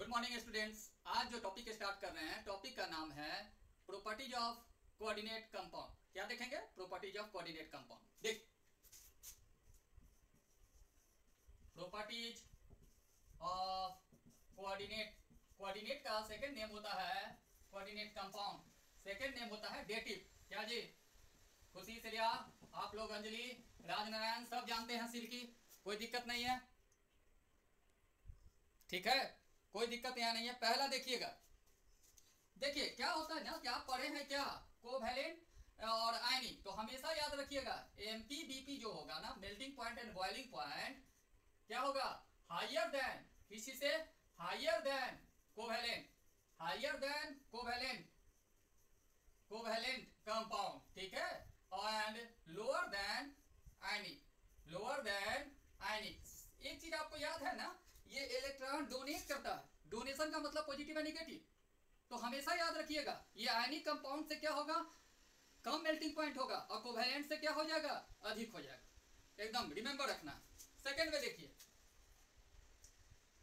Good morning students. आज जो topic start कर रहे हैं, टॉपिक का नाम है प्रॉपर्टीज ऑफ कोऑर्डिनेट कंपाउंड। क्या देखेंगे? Properties of coordinate compound. देख, प्रॉपर्टीज ऑफ कोऑर्डिनेट। कोऑर्डिनेट का सेकंड नेम होता है कोऑर्डिनेट कंपाउंड, सेकंड नेम होता है डेटिव। क्या जी? खुशी, श्रेया, आप लोग, अंजलि, राजनारायण सब जानते हैं सिल्की, कोई दिक्कत नहीं है, ठीक है, कोई दिक्कत यहाँ नहीं है। पहला देखिएगा, देखिए क्या होता है ना कि आप पढ़े हैं क्या कोवैलेंट और आयनिक, तो हमेशा याद रखिएगा एमपीबीपी जो होगा ना, melting point and boiling point, क्या होगा? हायर देन, किसी से higher than covalent, higher than covalent, covalent compound, ठीक है, and lower than ionic, lower than ionic. एक चीज आपको याद है ना, ये इलेक्ट्रॉन डोनेट करता है, डोनेशन का मतलब पॉजिटिव है नेगेटिव, तो हमेशा याद रखिएगा ये आयनिक कंपाउंड से क्या होगा? कम मेल्टिंग पॉइंट होगा, और कोवैलेंट से क्या हो जाएगा? अधिक हो जाएगा, एकदम रिमेंबर रखना। सेकंड में देखिए,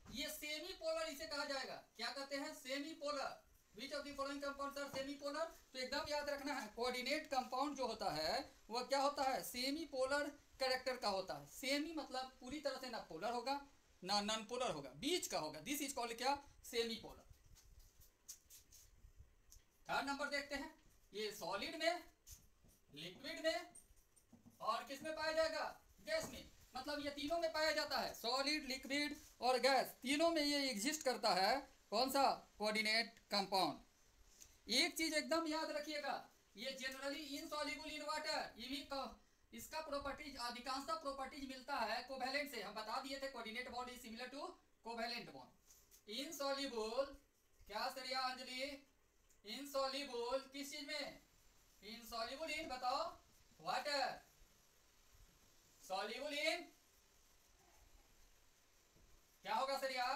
ये सेमी पोलर इसे कहा जाएगा। क्या कहते हैं? Semi polar. Which of the following compounds are semi polar? तो एकदम याद रखना है, कोऑर्डिनेट कंपाउंड जो होता है वह क्या होता है? सेमी पोलर कैरेक्टर का होता है। सेमी मतलब पूरी तरह से ना पोलर होगा ना नॉन पोलर होगा, बीच का होगा। दिस इज कॉल्ड क्या? Semi polar. थर्ड नंबर देखते हैं, ये सॉलिड में, लिक्विड में और किस में पाया जाएगा? गैस में। मतलब ये तीनों में पाया जाता है, सॉलिड, लिक्विड और गैस, तीनों में ये एग्जिस्ट करता है। कौन सा? Coordinate compound. एक चीज एकदम याद रखिएगा, ये जनरली इनसॉल्युबल इन वाटर, ये भी इसका प्रॉपर्टीज, अधिकांशतः प्रॉपर्टीज मिलता है कोवैलेंट से। हम बता दिए थे coordinate bond is similar to covalent bond. Insoluble, क्या श्रेया, अंजलि? इनसॉल्युबल किस चीज में? इनसॉल्युबल इन, बताओ, वाटर। सॉल्युबल इन क्या होगा श्रेया,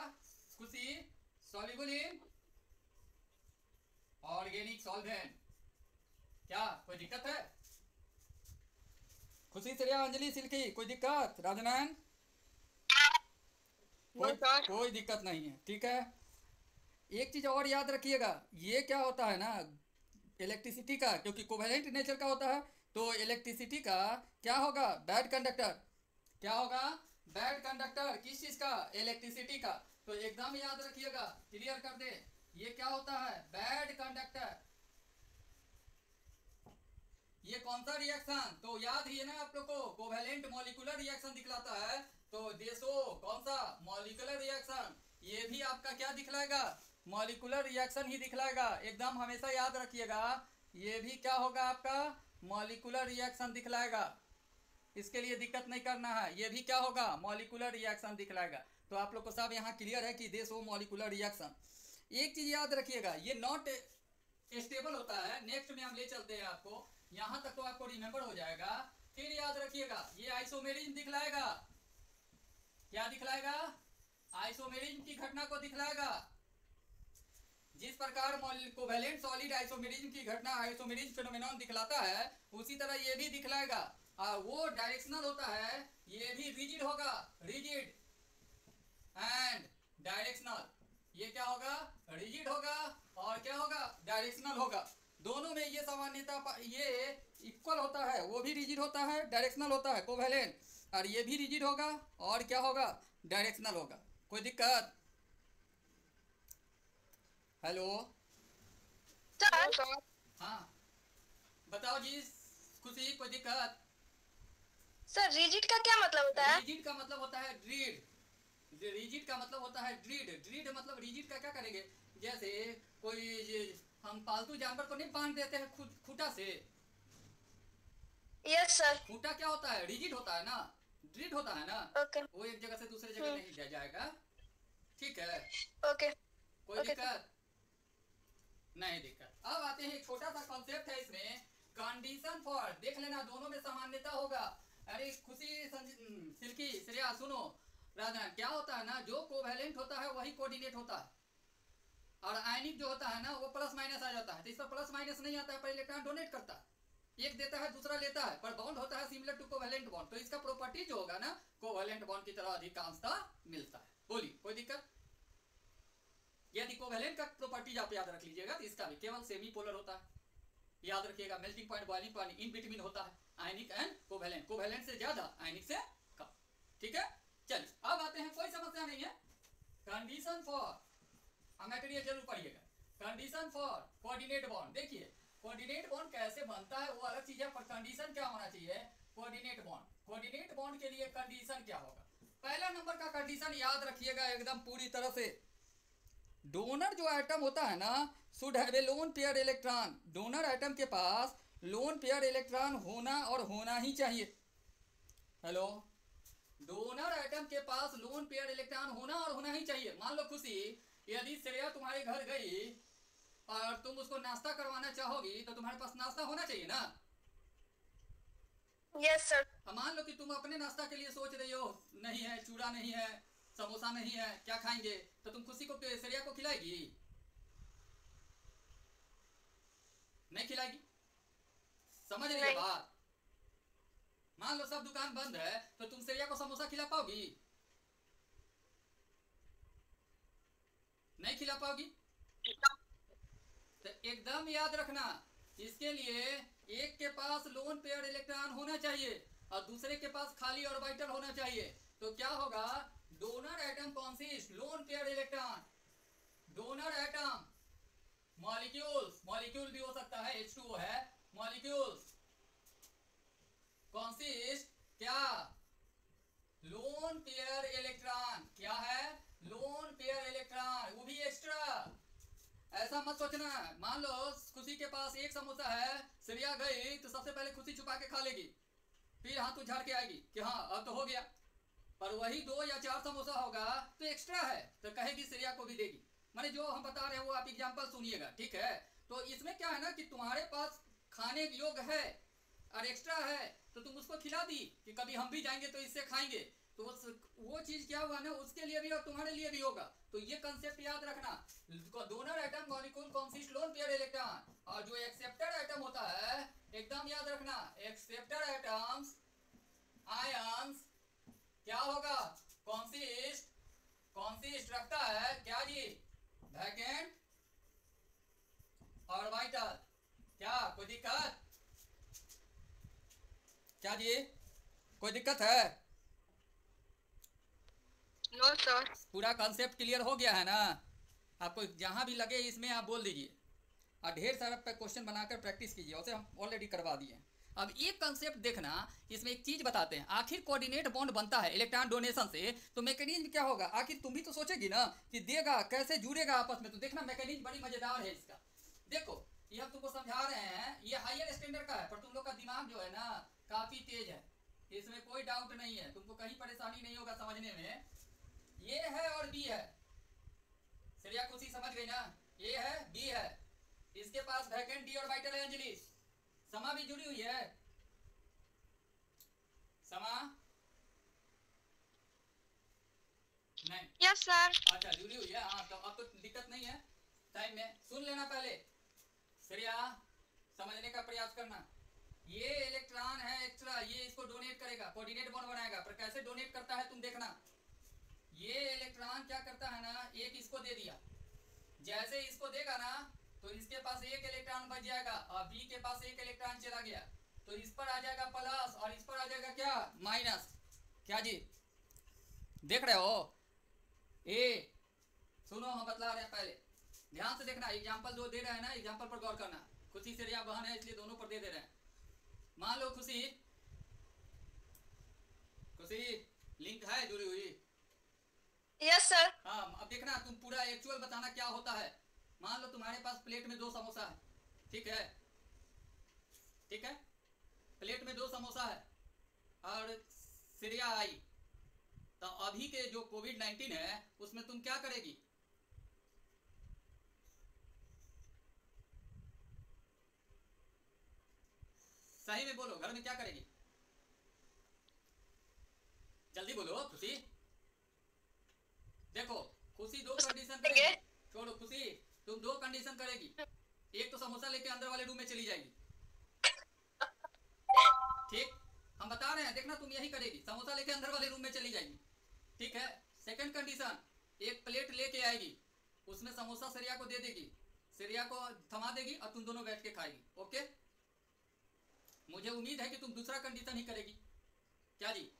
खुशी? Soluble in organic solvent. क्या कोई दिक्कत है? खुशी, श्रेया, अंजलि, सिल्की, कोई दिक्कत? राजनारायण? कोई दिक्कत नहीं है, ठीक है। एक चीज और याद रखिएगा, ये क्या होता है ना, इलेक्ट्रिसिटी का, क्योंकि कोवैलेंट नेचर का होता है, तो इलेक्ट्रिसिटी का क्या होगा? Bad conductor. क्या होगा? Bad conductor. किस चीज का? इलेक्ट्रिसिटी का। तो एकदम याद रखिएगा, क्लियर कर दे, ये क्या होता है? Bad conductor. ये कौन सा रिएक्शन? तो याद ही है ना आप लोग को, कोवैलेंट मॉलिक्यूलर रिएक्शन दिखलाता है, तो देशो कौन सा? Molecular reaction. ये भी आपका क्या दिखलाएगा? मॉलिक्यूलर रिएक्शन ही दिखलाएगा। एकदम हमेशा याद रखिएगा, ये भी क्या होगा आपका? मॉलिक्यूलर रिएक्शन दिखलाएगा। इसके लिए दिक्कत नहीं करना है, ये भी क्या होगा? मॉलिक्यूलर रिएक्शन दिखलाएगा। तो आप लोग को सब यहाँ क्लियर है कि दिस हो मॉलिक्यूलर रिएक्शन। एक चीज याद रखिएगा, ये नॉट स्टेबल होता है। नेक्स्ट में हम ले चलते हैं आपको, यहां तक तो आपको रिमेंबर हो जाएगा। फिर याद रखिएगा, ये आइसोमेरिज्म दिखलाएगा। क्या दिखलाएगा? आइसोमेरिज्म की घटना को दिखलाएगा। जिस प्रकार कोवैलेंट सॉलिड आइसोमेरिज्म की घटना, आइसोमेरिज्म फिनोमेनन दिखलाता है, उसी तरह ये भी दिखलाएगा। और वो डायरेक्शनल होता है, ये भी रिजिड होगा, रिजिड एंड डायरेक्शनल। ये क्या होगा? रिजिड होगा और क्या होगा? डायरेक्शनल होगा। दोनों में ये सामान्यता, ये इक्वल होता है, वो भी रिजिड होता है, डायरेक्शनल होता है कोवैलेंट, और ये भी रिजिड होगा और क्या होगा? डायरेक्शनल होगा। कोई दिक्कत? हेलो हाँ बताओ जी, खुशी, कोई दिक्कत? सर रिजिड का क्या मतलब होता है? रिजिड का मतलब होता है ड्रीड। रिजिड का मतलब होता है ड्रीड। ड्रीड मतलब रिजिड का क्या करेंगे? जैसे कोई हम पालतू जानवर को नहीं बांध देते हैं खूंटा से। Yes sir. खूंटा क्या होता है? रिजिड होता है ना, ड्रीड होता है ना। ओके। वो एक जगह से दूसरे जगह नहीं जाएगा, ठीक है। ओके। कोई दिक्कत? नहीं दिक्कत। अब आते हैं, एक छोटा सा कॉन्सेप्ट है इसमें, कंडीशन फॉर, देख लेना दोनों में समानता होगा। अरे खुशी, सिल्की, श्रेया, सुनो, राधा, क्या होता है ना, जो कोवैलेंट होता है वही कोऑर्डिनेट होता है, और आयनिक जो होता है ना वो प्लस माइनस आ जाता है। तो इस पर प्लस माइनस नहीं आता है, पर इलेक्ट्रॉन डोनेट करता है, एक देता है दूसरा लेता है, पर बॉन्ड होता है सिमिलर टू कोवैलेंट बॉन्ड। तो इसका प्रॉपर्टी जो होगा ना, कोवैलेंट बॉन्ड की तरह अधिकांशता मिलता है। बोलिए, कोई दिक्कत? यदि कोवेलेंट का प्रॉपर्टीज आप याद रख लीजिएगा तो इसका भी केवल सेमी पोलर होता है, याद रखिएगा। Melting point, boiling point in between होता है, आयनिक एंड कोवेलेंट, कोवेलेंट से ज्यादा आयनिक से कम, ठीक है। चलिए अब आते हैं, कोई समस्या नहीं है। कंडीशन फॉर मटेरियल जरूर पढ़िएगा। कंडीशन फॉर कोऑर्डिनेट बॉन्ड, देखिए कोऑर्डिनेट बॉन्ड कैसे बनता है वो अलग चीज है, पर कंडीशन क्या होना चाहिए, कोऑर्डिनेट बॉन्ड। कोऑर्डिनेट बॉन्ड के लिए कंडीशन क्या होगा, पहला नंबर का कंडीशन याद रखिएगा एकदम पूरी तरह से, डोनर जो एटम होता है ना should have a lone pair electron, donor atom के पास लोन पेयर इलेक्ट्रॉन होना और होना ही चाहिए। हेलो, डोनर एटम के पास लोन पेयर इलेक्ट्रॉन होना और होना ही चाहिए। मान लो खुशी, यदि श्रेया तुम्हारे घर गई और तुम उसको नाश्ता करवाना चाहोगी तो तुम्हारे पास नाश्ता होना चाहिए ना। Yes sir. मान लो कि तुम अपने नाश्ता के लिए सोच रही हो, नहीं है चूड़ा, नहीं है समोसा, नहीं है क्या खाएंगे, तो तुम खुशी को श्रेया को खिलाएगी, नहीं खिलाएगी, समझ रही है बात। मान लो सब दुकान बंद है तो तुम श्रेया को समोसा खिला पाओगी, नहीं खिला पाओगी। तो एकदम याद रखना, इसके लिए एक के पास लोन पेयर इलेक्ट्रॉन होना चाहिए और दूसरे के पास खाली ऑर्बिटल होना चाहिए। तो क्या होगा, donor atom consist lone pair electron, donor atom molecules, molecule भी हो सकता है, H2O है, मॉलिक्यूल्स कंसिस्ट क्या, लोन पेयर इलेक्ट्रॉन, क्या है, लोन पेयर इलेक्ट्रॉन, वो भी एक्स्ट्रा। ऐसा मत सोचना, मान लो खुशी के पास एक समोसा है, श्रेया गई तो सबसे पहले खुशी छुपा के खा लेगी, फिर हाथ झाड़ के आएगी कि हाँ अब तो हो गया, पर वही 2 या 4 समोसा होगा तो एक्स्ट्रा है, तो कहेगी श्रेया को भी देगी। माने जो हम बता रहे हैं वो आप एग्जांपल सुनिएगा, ठीक है। तो इसमें क्या है ना कि तुम्हारे पास खाने योग्य है और एक्स्ट्रा है तो तुम उसको खिला दी कि कभी हम भी जाएंगे तो इससे खाएंगे, तो वो चीज क्या हुआ ना उसके लिए भी और तुम्हारे लिए भी होगा। तो ये कंसेप्ट याद रखना, donor atom molecule consist lone pair electron, और जो एक्सेप्टर एटम होता है एकदम याद रखना, एक्सेप्टर एटम्स आयंस क्या होगा, कंसिस्ट, कंसिस्ट रखता है क्या जी, वैकेंट ऑर्बिटल। क्या कोई दिक्कत, क्या जी कोई दिक्कत है, नो सर। पूरा कॉन्सेप्ट क्लियर हो गया है ना। आपको जहां भी लगे इसमें आप बोल दीजिए और ढेर सारा क्वेश्चन बनाकर प्रैक्टिस कीजिए, उसे हम ऑलरेडी करवा दिए। अब एक कंसेप्ट देखना, इसमें एक चीज बताते हैं, आखिर कोऑर्डिनेट बॉन्ड बनता है इलेक्ट्रॉन डोनेशन से, तो मैकेनिज्म क्या होगा, आखिर तुम भी तो सोचेगी ना कि देगा कैसे जुड़ेगा आपस में, तो देखना मैकेनिज्म बड़ी मजेदार है इसका। देखो ये हम तुमको समझा रहे हैं, ये हायर स्टैंडर्ड का है, पर तुम लोग का दिमाग जो है ना काफी तेज है, इसमें कोई डाउट नहीं है, तुमको कहीं परेशानी नहीं होगा समझने में। ये है और बी है, श्रेया खुशी समझ गई ना, ये है बी है, इसके पास वैकेंट डी ऑर्बिटल है, अंजलि समा भी जुड़ी हुई है, समा नहीं, यस सर। अच्छा जुड़ी हुई है, हाँ तो अब तो दिक्कत नहीं है। टाइम में सुन लेना, पहले श्रेया समझने का प्रयास करना, ये इलेक्ट्रॉन है एक्स्ट्रा, ये इसको डोनेट करेगा, कोऑर्डिनेट बॉन्ड बनाएगा, पर कैसे डोनेट करता है तुम देखना। ये इलेक्ट्रॉन क्या करता है ना, एक इसको दे दिया, जैसे इसको देगा ना तो इसके पास एक इलेक्ट्रॉन बच जाएगा और बी के पास एक इलेक्ट्रॉन चला गया, तो इस पर आ जाएगा प्लस और इस पर आ जाएगा क्या, माइनस। क्या जी देख रहे हो, ए सुनो हम बतला रहे हैं, पहले ध्यान से देखना, एग्जांपल जो दे रहे हैं ना एग्जांपल पर गौर करना, खुशी से रिया बहन है इसलिए दोनों पर दे रहे हैं। मान लो खुशी, खुशी लिंक है जुड़ी हुई, यस सर। हाँ अब देखना तुम पूरा एक्चुअल बताना क्या होता है। मान लो तुम्हारे पास प्लेट में 2 समोसा है, ठीक है, ठीक है, प्लेट में 2 समोसा है और श्रेया आई, तो अभी के जो कोविड-19 है उसमें तुम क्या करेगी, सही में बोलो, घर में क्या करेगी, जल्दी बोलो खुशी। देखो खुशी 2 कंडीशन करेगी, छोड़ो खुशी तुम 2 कंडीशन करेगी, एक तो समोसा लेके अंदर वाले रूम में चली जाएगी, ठीक हम बता रहे हैं, देखना तुम यही करेगी, समोसा लेके अंदर वाले रूम में चली जाएगी, ठीक है। सेकंड कंडीशन, एक प्लेट लेके आएगी उसमें समोसा श्रेया को दे देगी, श्रेया को थमा देगी और तुम दोनों बैठ के खाएगी। ओके, मुझे उम्मीद है कि तुम दूसरा कंडीशन ही करेगी। क्या जी?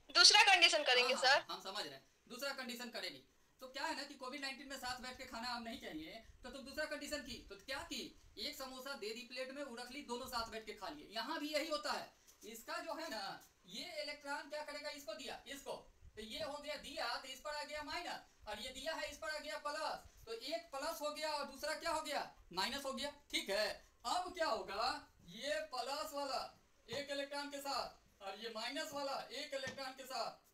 दूसरा कंडीशन करेंगे हाँ, सर। हम समझ रहे हैं, दूसरा कंडीशन करेगी। तो क्या है ना कि कोविड-19 में साथ बैठ के खाना हम नहीं चाहिए, तो तुम दूसरा कंडीशन की। तो क्या की, एक समोसा दे दी प्लेट में, वो रख ली, दोनों साथ बैठ के खा लिए। यहाँ भी यही होता है। इसका जो है ना, ये इलेक्ट्रॉन क्या करेगा, इसको दिया, इसको, तो ये हो गया दिया, तो इस पर आ गया माइनस, और ये दिया है, इस पर आ गया प्लस, तो एक प्लस हो गया और दूसरा क्या हो गया, माइनस हो गया। ठीक है, अब क्या होगा, ये प्लस वाला एक इलेक्ट्रॉन के साथ और ये माइनस वाला एक इलेक्ट्रॉन के साथ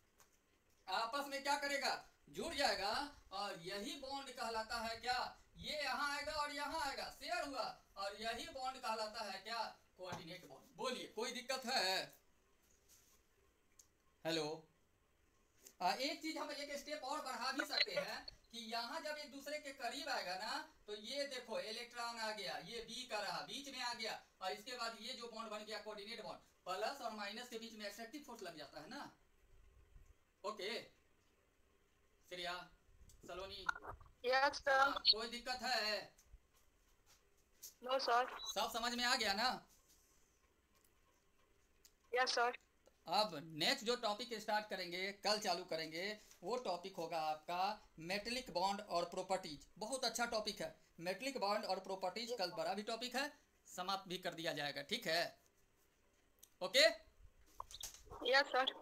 आपस में क्या करेगा, जुड़ जाएगा, और यही बॉन्ड कहलाता है क्या, ये यहाँ आएगा और यहाँ आएगा, शेयर हुआ, और यही बॉन्ड कहलाता है क्या, कोऑर्डिनेट बॉन्ड। बोलिए, कोई दिक्कत है? हेलो। एक चीज हम एक स्टेप और बढ़ा भी सकते हैं कि यहाँ जब एक दूसरे के करीब आएगा ना, तो ये देखो इलेक्ट्रॉन आ गया, ये बी का रहा, बीच में आ गया, और इसके बाद ये जो बॉन्ड बन गया कोऑर्डिनेट बॉन्ड, प्लस और माइनस के बीच में एट्रैक्टिव फोर्स लग जाता है ना। Okay Shreya, Saloni, yes sir. कोई दिक्कत है? No sir. सब समझ में आ गया ना? Yes sir. अब नेक्स्ट जो टॉपिक स्टार्ट करेंगे, कल चालू करेंगे, वो टॉपिक होगा आपका मेटेलिक बॉन्ड और प्रॉपर्टीज। बहुत अच्छा टॉपिक है मेटेलिक बॉन्ड और प्रॉपर्टीज। कल बड़ा भी टॉपिक है, समाप्त भी कर दिया जाएगा। ठीक है, ओके। Yes sir.